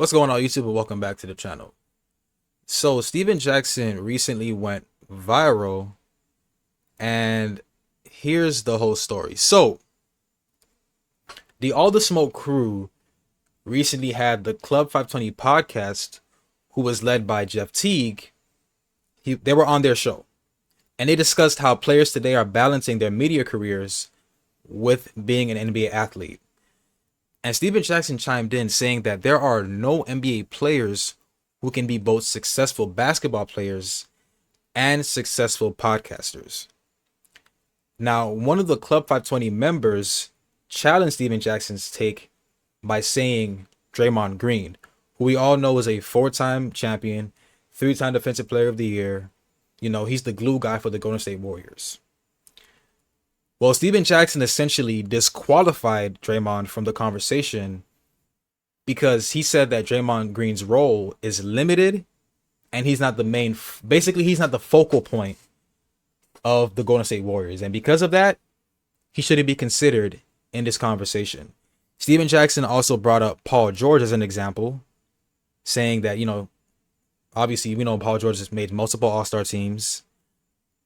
What's going on, YouTube, and welcome back to the channel. So Steven Jackson recently went viral, and here's the whole story. So the All the Smoke crew recently had the Club 520 podcast, who was led by Jeff Teague. They were on their show, and they discussed how players today are balancing their media careers with being an NBA athlete. And Steven Jackson chimed in saying that there are no NBA players who can be both successful basketball players and successful podcasters. Now, one of the Club 520 members challenged Steven Jackson's take by saying Draymond Green, who we all know is a 4-time champion, 3-time Defensive Player of the Year. You know, he's the glue guy for the Golden State Warriors. Well, Steven Jackson essentially disqualified Draymond from the conversation because he said that Draymond Green's role is limited and he's not the main, basically he's not the focal point of the Golden State Warriors. And because of that, he shouldn't be considered in this conversation. Steven Jackson also brought up Paul George as an example, saying that, you know, obviously we know Paul George has made multiple All-Star teams,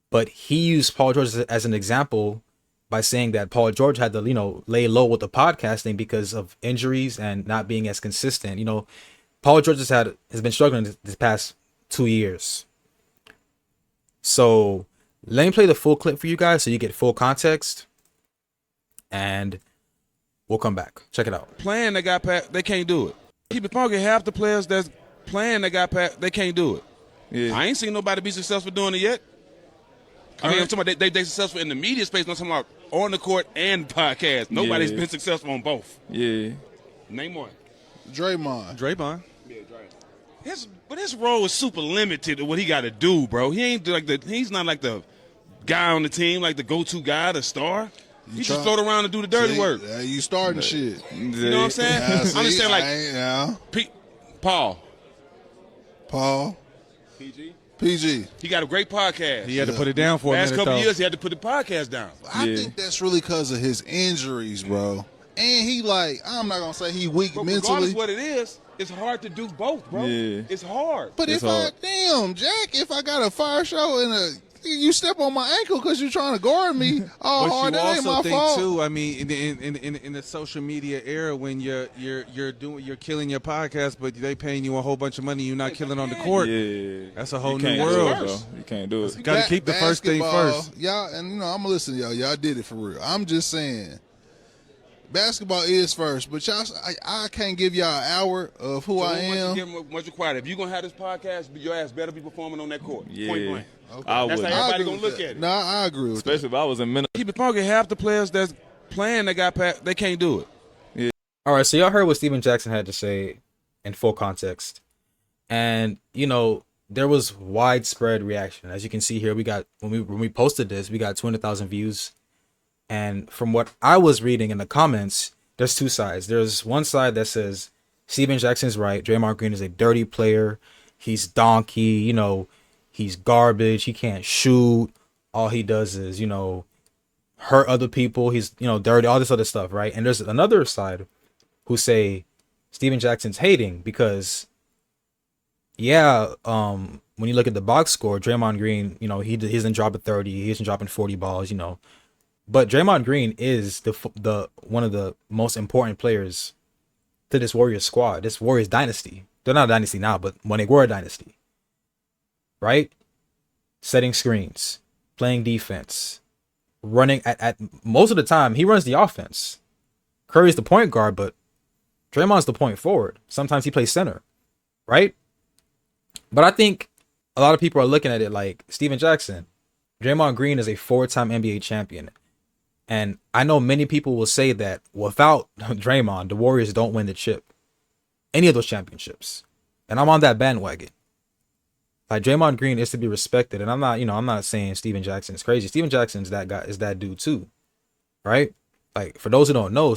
but he used Paul George as an example by saying that Paul George had to, you know, lay low with the podcasting because of injuries and not being as consistent. You know, Paul George has been struggling this past 2 years. So let me play the full clip for you guys so you get full context, and we'll come back. Check it out. Playing that got past, they can't do it. Keep it funky. Half the players that's playing that got past, they can't do it. Yeah. I ain't seen nobody be successful doing it yet. I mean, I'm talking about they successful in the media space. I'm talking about on the court and podcast. Nobody's been successful on both. Yeah. Name one. Draymond. Yeah, Draymond. But his role is super limited to what he got to do, bro. He ain't like he's not like the guy on the team, like the go-to guy, the star. He just float around and do the dirty work. You starting shit. You know what I'm saying? Yeah, I'm just saying, like, Paul. PG. He got a great podcast. He had to put it down for a Last minute, couple though. years, he had to put the podcast down. I think that's really because of his injuries, bro. And he I'm not going to say he weak But mentally. regardless what it is, it's hard to do both, bro. Yeah. It's hard. But It's if hard. if I got a fire show and you step on my ankle because you're trying to guard me all But hard, you that ain't also my think fault. too. I mean, in the social media era, when you're killing your podcast, but they paying you a whole bunch of money, you're not killing on the court. Yeah. That's a whole You new can't world. do it, bro. You can't do it. Got to keep the first thing Basketball, first. Y'all, and I'm gonna listen to y'all. Y'all did it for real. I'm just saying, basketball is first, but y'all, I can't give y'all an hour of who I am. Much required. If you're going to have this podcast, your ass better be performing on that court. Yeah. Point blank. I That's would. how everybody I agree going to with look that. at it. Nah, I agree with Especially if I was in Minnesota. Keep it funky. Half the players that's playing that got past, they can't do it. All right, so y'all heard what Steven Jackson had to say in full context. And, you know, there was widespread reaction. As you can see here, we got, when we posted this, we got 200,000 views. And from what I was reading in the comments, there's two sides. There's one side that says Steven Jackson's right. Draymond Green is a dirty player. He's donkey, you know, he's garbage. He can't shoot. All he does is, you know, hurt other people. He's, you know, dirty, all this other stuff, right? And there's another side who say Steven Jackson's hating because, yeah, when you look at the box score, Draymond Green, you know, he isn't dropping 30, he isn't dropping 40 balls, you know. But Draymond Green is the one of the most important players to this Warriors squad, this Warriors dynasty. They're not a dynasty now, but when they were a dynasty, right? Setting screens, playing defense, running at most of the time, he runs the offense. Curry's the point guard, but Draymond's the point forward. Sometimes he plays center, right? But I think a lot of people are looking at it like Steven Jackson. Draymond Green is a 4-time NBA champion. And I know many people will say that without Draymond, the Warriors don't win the chip. Any of those championships. And I'm on that bandwagon. Like, Draymond Green is to be respected. And I'm not saying Steven Jackson is crazy. Steven Jackson's that guy, is that dude too. Right? Like, for those who don't know,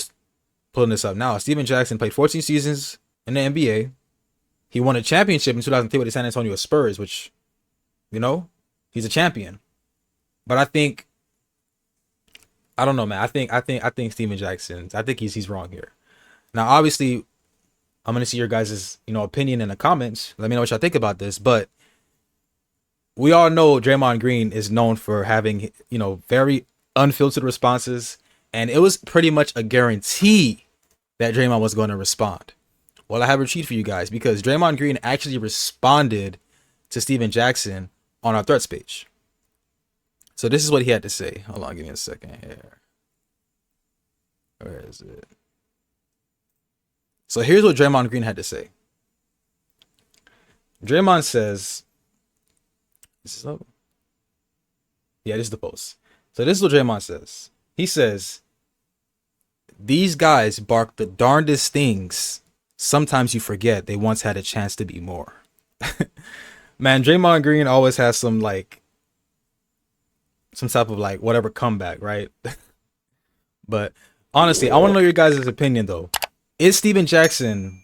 pulling this up now, Steven Jackson played 14 seasons in the NBA. He won a championship in 2003 with the San Antonio Spurs, which, you know, he's a champion. But I don't know, man. I think Steven Jackson, I think he's wrong here. Now, obviously, I'm gonna see your guys' opinion in the comments. Let me know what y'all think about this. But we all know Draymond Green is known for having very unfiltered responses, and it was pretty much a guarantee that Draymond was going to respond. Well, I have a cheat for you guys because Draymond Green actually responded to Steven Jackson on our threats page. So this is what he had to say. Hold on, give me a second here. Where is it? So here's what Draymond Green had to say. Draymond says, this is up. Yeah, this is the post. So this is what Draymond says. He says, these guys bark the darndest things. Sometimes you forget they once had a chance to be more. Man, Draymond Green always has some type of whatever comeback, right? But honestly, I want to know your guys' opinion though. Is Steven Jackson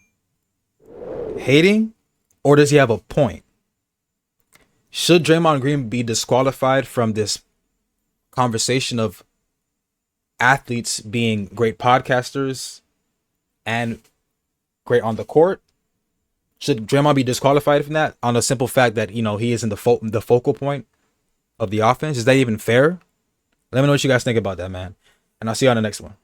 hating, or does he have a point? Should Draymond Green be disqualified from this conversation of athletes being great podcasters and great on the court? Should Draymond be disqualified from that on the simple fact that he isn't the focal point of the offense? Is that even fair? Let me know what you guys think about that, man. And I'll see you on the next one.